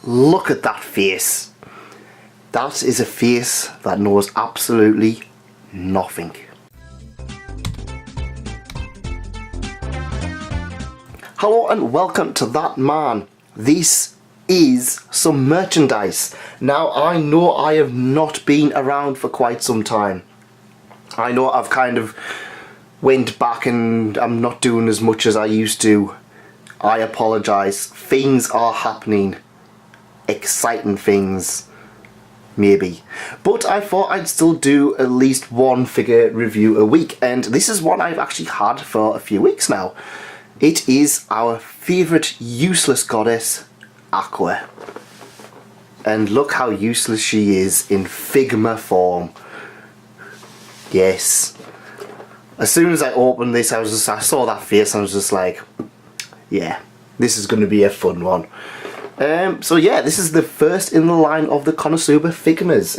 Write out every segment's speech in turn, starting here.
Look at that face. That is a face that knows absolutely nothing. Hello and welcome to That Man. This is some merchandise. Now I know I have not been around for quite some time. I know I've kind of went back and I'm not doing as much as I used to. I apologise. Things are happening. Exciting things. Maybe. But I thought I'd still do at least one figure review a week. And this is one I've actually had for a few weeks now. It is our favourite useless goddess, Aqua. And look how useless she is in Figma form. Yes. As soon as I opened this, I saw that face and I was just like, yeah, this is going to be a fun one. So yeah, this is the first in the line of the Konosuba Figmas.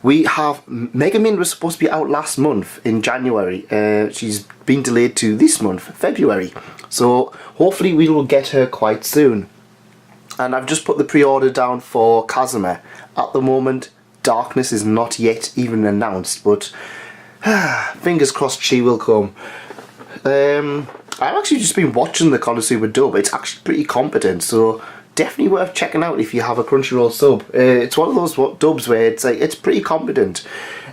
We have Megamin was supposed to be out last month in January. She's been delayed to this month, February. So hopefully we will get her quite soon. And I've just put the pre-order down for Kazuma. At the moment, Darkness is not yet even announced, but fingers crossed she will come. I've actually just been watching the Konosuba dub. It's actually pretty competent, so definitely worth checking out if you have a Crunchyroll sub. It's one of those dubs where it's like it's pretty competent.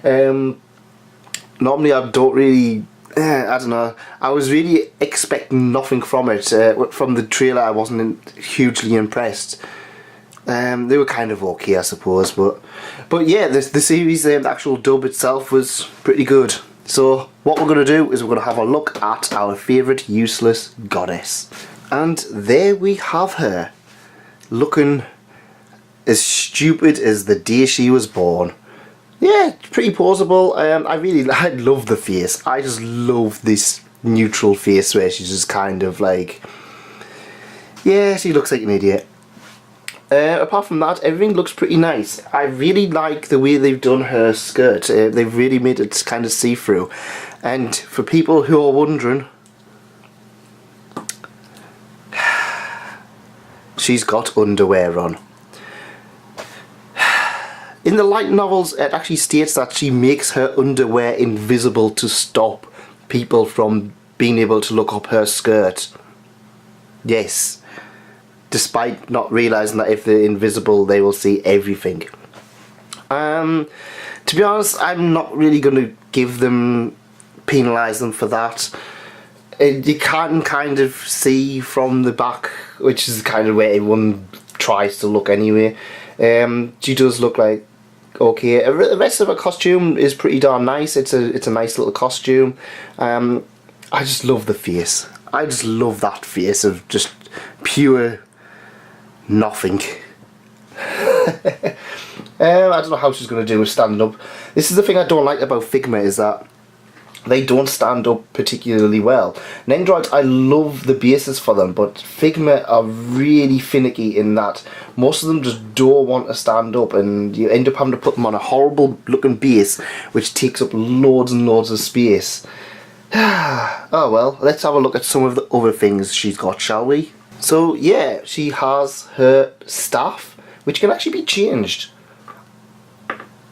Normally I don't really, I don't know. I was really expecting nothing from it. From the trailer, I wasn't hugely impressed. They were kind of okay, I suppose, but yeah, the series, the actual dub itself was pretty good. So what we're going to do is we're going to have a look at our favourite useless goddess. And there we have her, looking as stupid as the day she was born. Yeah, pretty poseable. I love the face. I just love this neutral face where she's just kind of like, yeah, she looks like an idiot. Apart from that, everything looks pretty nice. I really like the way they've done her skirt. They've really made it kind of see-through. And for people who are wondering, she's got underwear on. In the light novels, it actually states that she makes her underwear invisible to stop people from being able to look up her skirt. Yes. Despite not realising that if they're invisible they will see everything. To be honest, I'm not really going to penalise them for that. You can kind of see from the back, which is kind of where everyone tries to look anyway. She does look like okay. The rest of her costume is pretty darn nice. It's a nice little costume. I just love the face. I just love that face of just pure nothing. I don't know how she's going to do with standing up. This is the thing I don't like about Figma, is that they don't stand up particularly well. Nendroids, I love the bases for them, but Figma are really finicky in that most of them just don't want to stand up, and you end up having to put them on a horrible looking base which takes up loads and loads of space. Oh well, let's have a look at some of the other things she's got, shall we? So yeah, she has her staff, which can actually be changed.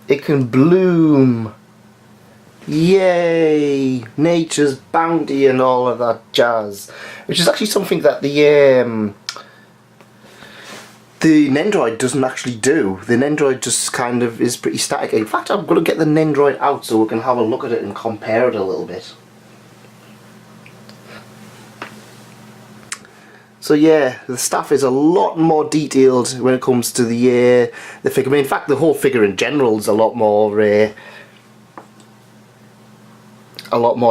It can bloom. Yay! Nature's bounty and all of that jazz. Which is actually something that the Nendroid doesn't actually do. The Nendroid just kind of is pretty static. In fact, I'm going to get the Nendroid out so we can have a look at it and compare it a little bit. So yeah, the staff is a lot more detailed when it comes to the figure. In fact, the whole figure in general is a lot more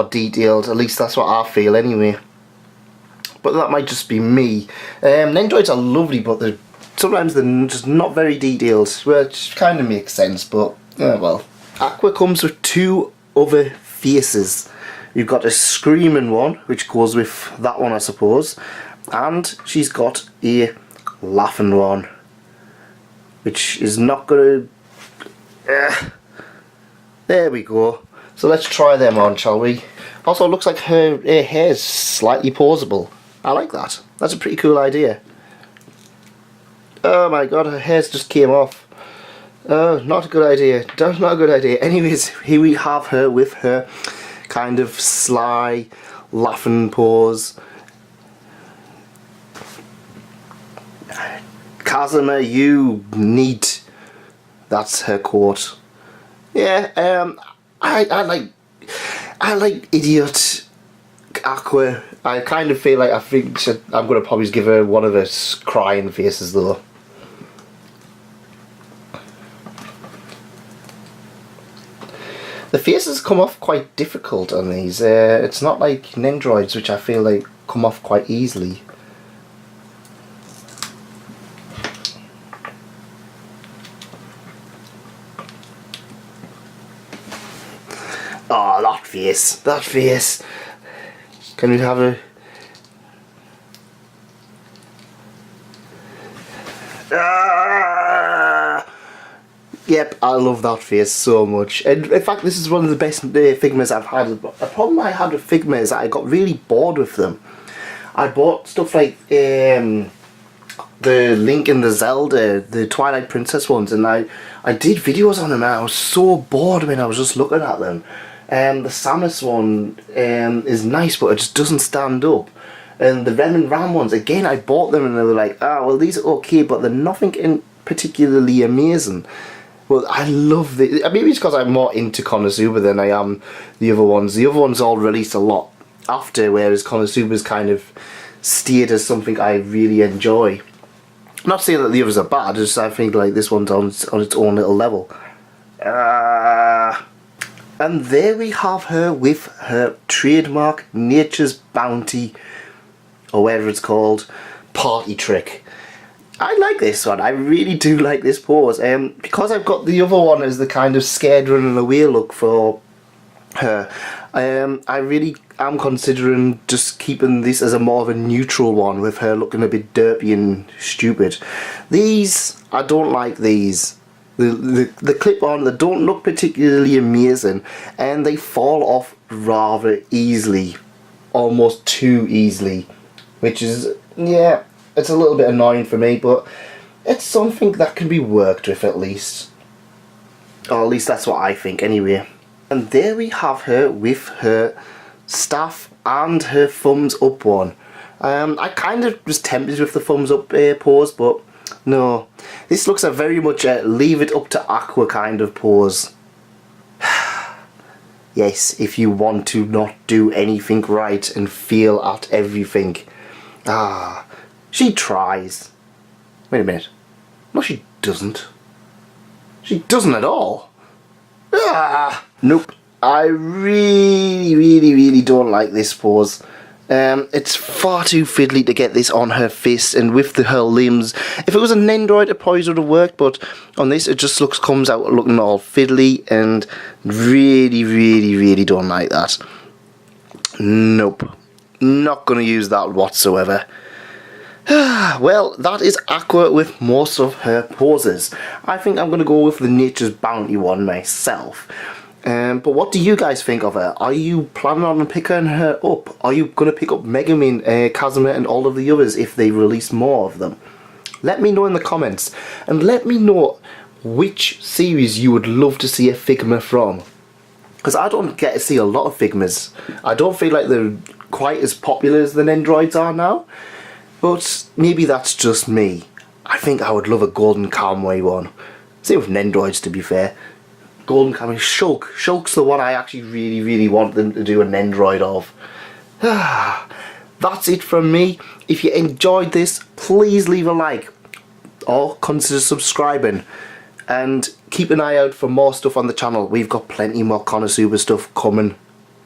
detailed. At least that's what I feel anyway. But that might just be me. Nendroids are lovely, but sometimes they're just not very detailed, which kind of makes sense. But well, Aqua comes with two other faces. You've got a screaming one, which goes with that one, I suppose. And she's got a laughing one, which is not going to... There we go. So let's try them on, shall we? Also, it looks like her hair is slightly poseable. I like that. That's a pretty cool idea. Oh my god, her hairs just came off. Oh, not a good idea. Not a good idea. Anyways, here we have her with her kind of sly, laughing pose. Kazuma, you neat. That's her quote. Yeah, I like idiot Aqua. I kind of feel like I'm gonna probably give her one of her crying faces though. The faces come off quite difficult on these. It's not like Nendroids, which I feel like come off quite easily. Oh, that face. That face. Can we have a... Yep, I love that face so much. And in fact, this is one of the best Figmas I've had. A problem I had with Figma is that I got really bored with them. I bought stuff like the Link and the Zelda, the Twilight Princess ones, and I did videos on them and I was so bored when I was just looking at them. The Samus one is nice, but it just doesn't stand up. And the Rem and Ram ones, again, I bought them and they were like, ah, well, these are okay, but they're nothing particularly amazing. Well, I love the... Maybe it's because I'm more into Konosuba than I am the other ones. The other ones all released a lot after, whereas Konosuba's kind of stayed as something I really enjoy. Not saying that the others are bad, just I think like this one's on its own little level. And there we have her with her trademark Nature's Bounty, or whatever it's called, party trick. I like this one. I really do like this pose. Because I've got the other one as the kind of scared running away look for her, I really am considering just keeping this as a more of a neutral one with her looking a bit derpy and stupid. These, I don't like these. The clip-on, they don't look particularly amazing and they fall off rather easily. Almost too easily. Which is, yeah, it's a little bit annoying for me, but it's something that can be worked with at least. Or at least that's what I think anyway. And there we have her with her staff and her thumbs up one. I kind of was tempted with the thumbs up pose, but no. This looks a very much leave it up to Aqua kind of pose. Yes, if you want to not do anything right and fail at everything. Ah, she tries. Wait a minute. No, she doesn't. She doesn't at all. Ah, nope. I really don't like this pose. It's far too fiddly to get this on her face and with her limbs. If it was a Nendroid, it probably would have worked, but on this it just comes out looking all fiddly and really don't like that. Nope. Not gonna use that whatsoever. Well, that is Aqua with most of her poses. I think I'm gonna go with the Nature's Bounty one myself. But what do you guys think of her? Are you planning on picking her up? Are you going to pick up Megumin, Kazuma and all of the others if they release more of them? Let me know in the comments. And let me know which series you would love to see a Figma from. Because I don't get to see a lot of Figmas. I don't feel like they're quite as popular as the Nendroids are now. But maybe that's just me. I think I would love a Golden Kamui one. Same with Nendroids, to be fair. Golden Kamui, Shulk. Shulk's the one I actually really want them to do an Nendroid of. That's it from me. If you enjoyed this, please leave a like. Or consider subscribing. And keep an eye out for more stuff on the channel. We've got plenty more Konosuba stuff coming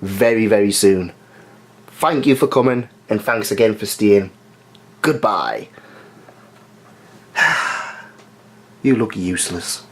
very soon. Thank you for coming, and thanks again for staying. Goodbye. You look useless.